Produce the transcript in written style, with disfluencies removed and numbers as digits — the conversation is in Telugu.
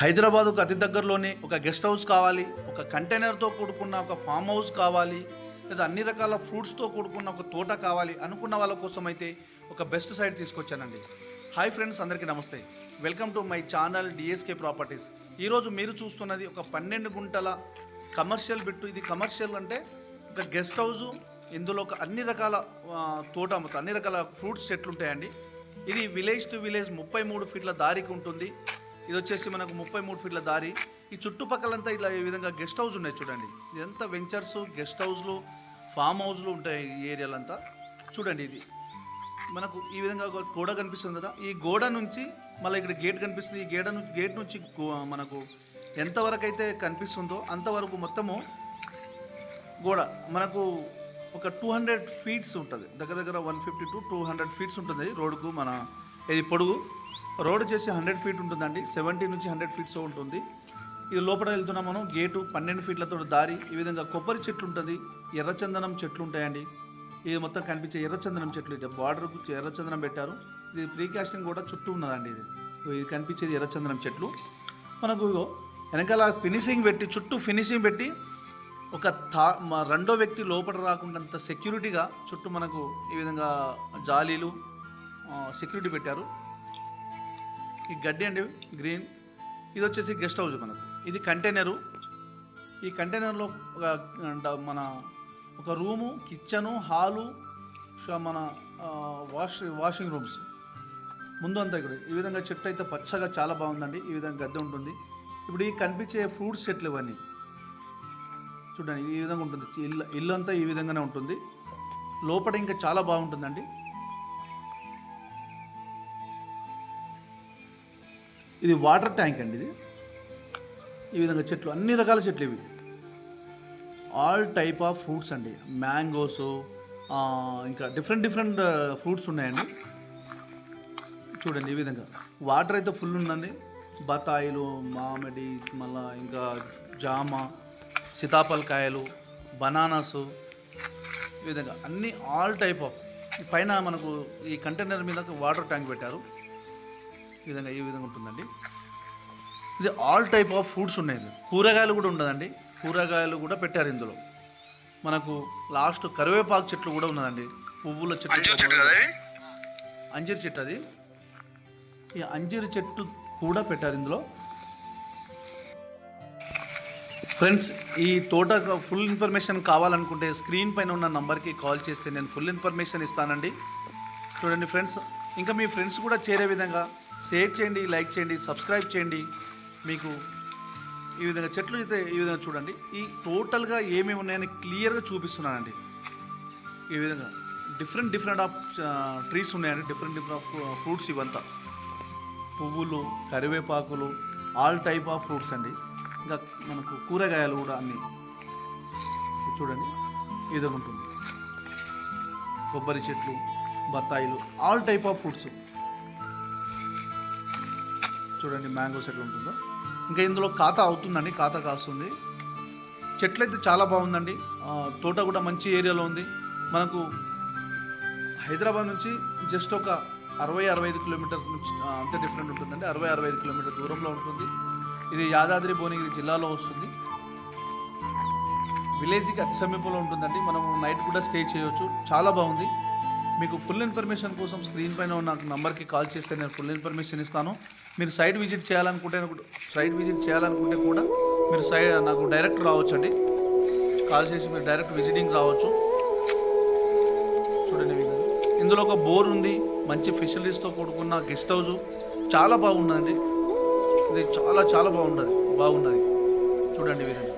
హైదరాబాదుకు అతి దగ్గరలోనే ఒక గెస్ట్ హౌస్ కావాలి, ఒక కంటైనర్తో కూడుకున్న ఒక ఫామ్ హౌస్ కావాలి, లేదా అన్ని రకాల ఫ్రూట్స్తో కూడుకున్న ఒక తోట కావాలి అనుకున్న వాళ్ళ కోసం అయితే ఒక బెస్ట్ సైట్ తీసుకొచ్చానండి. హాయ్ ఫ్రెండ్స్, అందరికీ నమస్తే. Welcome to my channel DSK properties. ఈరోజు మీరు చూస్తున్నది ఒక 12 గుంటల కమర్షియల్ బిట్టు. ఇది కమర్షియల్ అంటే ఒక గెస్ట్ హౌజు. ఇందులో ఒక అన్ని రకాల తోట మొత్తం అన్ని రకాల ఫ్రూట్స్ చెట్లు ఉంటాయండి. ఇది విలేజ్ టు విలేజ్ 33 ఫీట్ల దారికి ఉంటుంది. ఇది వచ్చేసి మనకు 33 ఫీట్ల దారి. ఈ చుట్టుపక్కలంతా ఇలా ఈ విధంగా గెస్ట్ హౌస్ ఉన్నాయి చూడండి. ఇదంతా వెంచర్స్, గెస్ట్ హౌస్లు, ఫామ్ హౌస్లు ఉంటాయి ఈ ఏరియాలంతా. చూడండి, ఇది మనకు ఈ విధంగా ఒక గోడ కనిపిస్తుంది కదా, ఈ గోడ నుంచి మళ్ళీ ఇక్కడ గేట్ కనిపిస్తుంది. ఈ గేట్ నుంచి మనకు ఎంతవరకు అయితే కనిపిస్తుందో అంతవరకు మొత్తము గోడ మనకు ఒక 200 ఫీట్స్ ఉంటుంది. దగ్గర 150 to 200 ఫీట్స్ ఉంటుంది రోడ్డుకు. మన ఇది పొడుగు రోడ్ చేసి 100 ఫీట్ ఉంటుందండి. 70 నుంచి 100 ఫీట్స్ ఉంటుంది. ఇది లోపల వెళ్తున్నాం మనం. గేటు 12 ఫీట్లతో దారి. ఈ విధంగా కొబ్బరి చెట్లు ఉంటుంది, ఎర్రచందనం చెట్లు ఉంటాయండి. ఇది మొత్తం కనిపించే ఎర్రచందనం చెట్లు. ఇది బార్డర్కు ఎర్రచందనం పెట్టారు. ఇది ప్రీకాస్టింగ్ కూడా చుట్టూ ఉన్నదండి. ఇది కనిపించేది ఎర్రచందనం చెట్లు. మనకు వెనకాల ఫినిషింగ్ పెట్టి, చుట్టూ ఫినిషింగ్ పెట్టి ఒక రెండో వ్యక్తి లోపల రాకుండా సెక్యూరిటీగా చుట్టూ మనకు ఈ విధంగా జాలీలు సెక్యూరిటీ పెట్టారు. ఈ గడ్డి అండి గ్రీన్. ఇది వచ్చేసి గెస్ట్ హౌస్ మనకు. ఇది కంటైనరు. ఈ కంటైనర్లో ఒక రూము, కిచెను, హాలు, మన వాషింగ్ రూమ్స్ ముందు అంతా ఇక్కడ. ఈ విధంగా చెట్టు అయితే పచ్చగా చాలా బాగుందండి. ఈ విధంగా గద్దె ఉంటుంది. ఇప్పుడు ఈ కనిపించే ఫ్రూట్స్ చెట్లు ఇవన్నీ చూడండి. ఈ విధంగా ఉంటుంది. ఇల్లు అంతా ఈ విధంగానే ఉంటుంది. లోపల ఇంకా చాలా బాగుంటుందండి. ఇది వాటర్ ట్యాంక్ అండి. ఇది ఈ విధంగా చెట్లు, అన్ని రకాల చెట్లు ఇవి. ఆల్ టైప్ ఆఫ్ ఫ్రూట్స్ అండి. మ్యాంగోస్, ఇంకా డిఫరెంట్ ఫ్రూట్స్ ఉన్నాయండి. చూడండి, ఈ విధంగా వాటర్ అయితే ఫుల్ ఉందండి. బత్తాయిలు, మామిడి, మళ్ళీ ఇంకా జామ, సీతాఫలకాయలు, బనానాసు, ఈ విధంగా అన్ని ఆల్ టైప్ ఆఫ్. పైన మనకు ఈ కంటైనర్ మీద వాటర్ ట్యాంక్ పెట్టారు. ఈ విధంగా ఉంటుందండి. ఇది ఆల్ టైప్ ఆఫ్ ఫ్రూట్స్ ఉన్నాయి. కూరగాయలు కూడా ఉండదండి. కూరగాయలు కూడా పెట్టారు ఇందులో. మనకు లాస్ట్ కరివేపాకు చెట్లు కూడా ఉన్నదండి. పువ్వుల చెట్లు, అంజీర్ చెట్టు. అది ఈ అంజీర్ చెట్టు కూడా పెట్టారు ఇందులో. ఫ్రెండ్స్, ఈ తోట ఫుల్ ఇన్ఫర్మేషన్ కావాలనుకుంటే స్క్రీన్ పైన ఉన్న నంబర్కి కాల్ చేస్తే నేను ఫుల్ ఇన్ఫర్మేషన్ ఇస్తానండి. చూడండి ఫ్రెండ్స్, ఇంకా మీ ఫ్రెండ్స్ కూడా చేరే విధంగా షేర్ చేయండి, లైక్ చేయండి, సబ్స్క్రైబ్ చేయండి. మీకు ఈ విధంగా చెట్లు అయితే ఈ విధంగా చూడండి. ఈ టోటల్గా ఏమేమి ఉన్నాయని క్లియర్గా చూపిస్తున్నానండి. ఈ విధంగా డిఫరెంట్ ఆఫ్ ట్రీస్ ఉన్నాయండి. డిఫరెంట్ ఆఫ్ ఫ్రూట్స్ ఇవంతా. పువ్వులు, కరివేపాకులు, ఆల్ టైప్ ఆఫ్ ఫ్రూట్స్ అండి. ఇంకా మనకు కూరగాయలు కూడా అన్నీ చూడండి. ఈ విధంగా ఉంటుంది. కొబ్బరి చెట్లు, బత్తాయిలు, ఆల్ టైప్ ఆఫ్ ఫ్రూట్స్. చూడండి, మ్యాంగోస్ ఎట్లా ఉంటుందో. ఇంకా ఇందులో ఖాతా అవుతుందండి, ఖాతా కాస్తుంది. చెట్లు అయితే చాలా బాగుందండి. తోట కూడా మంచి ఏరియాలో ఉంది. మనకు హైదరాబాద్ నుంచి జస్ట్ ఒక 60-65 కిలోమీటర్ నుంచి అంతే డిఫరెంట్ ఉంటుందండి. 60-65 కిలోమీటర్ దూరంలో ఉంటుంది. ఇది యాదాద్రి భువనగిరి జిల్లాలో వస్తుంది. విలేజ్కి అతి సమీపంలో ఉంటుందండి. మనం నైట్ కూడా స్టే చేయవచ్చు. చాలా బాగుంది. మీకు ఫుల్ ఇన్ఫర్మేషన్ కోసం స్క్రీన్ పైన ఉన్న నంబర్కి కాల్ చేస్తే నేను ఫుల్ ఇన్ఫర్మేషన్ ఇస్తాను. మీరు సైట్ విజిట్ చేయాలనుకుంటే కూడా మీరు నాకు డైరెక్ట్ రావచ్చండి. కాల్ చేసి మీరు డైరెక్ట్ విజిటింగ్ రావచ్చు. చూడండి, ఇందులో ఒక బోర్ ఉంది. మంచి ఫెసిలిటీస్తో కూడుకున్న గెస్ట్ హౌస్ చాలా బాగుందండి. ఇది చాలా బాగున్నది. చూడండి ఈ విధంగా.